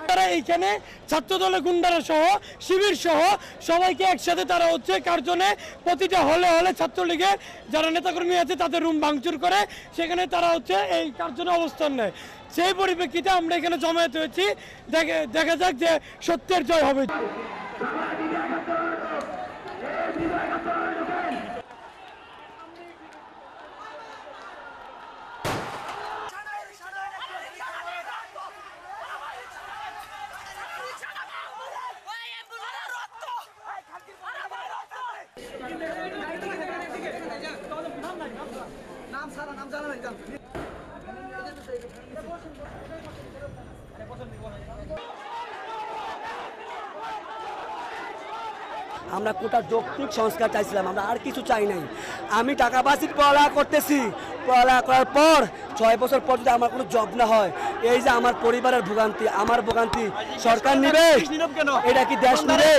তারা এইখানে ছাত্রদলের গুন্ডারা সহ শিবির সহ সবাইকে একসাথে তারা হচ্ছে কার্যনে প্রতিটা হলে হলে ছাত্রলীগের যারা নেতাকর্মী আছে তাদের রুম ভাঙচুর করে সেখানে তারা হচ্ছে এই কার্যনে অবস্থান নেয়। সেই পরিপ্রেক্ষিতে আমরা এখানে জমায়েত হয়েছি। দেখা যাক যে সত্যের জয় হবে। আমরা কোটা যৌক্তিক সংস্কার চাইছিলাম, আমরা আর কিছু চাই নাই। আমি টাকা বাসিক পড়ালেখা করতেছি, পড়ালেখা করার পর 6 বছর পর যদি আমার কোনো জব না হয়, এই যে আমার পরিবারের ভোগান্তি, আমার ভোগান্তি সরকার নিবে? এটা কি দেশ নিবে?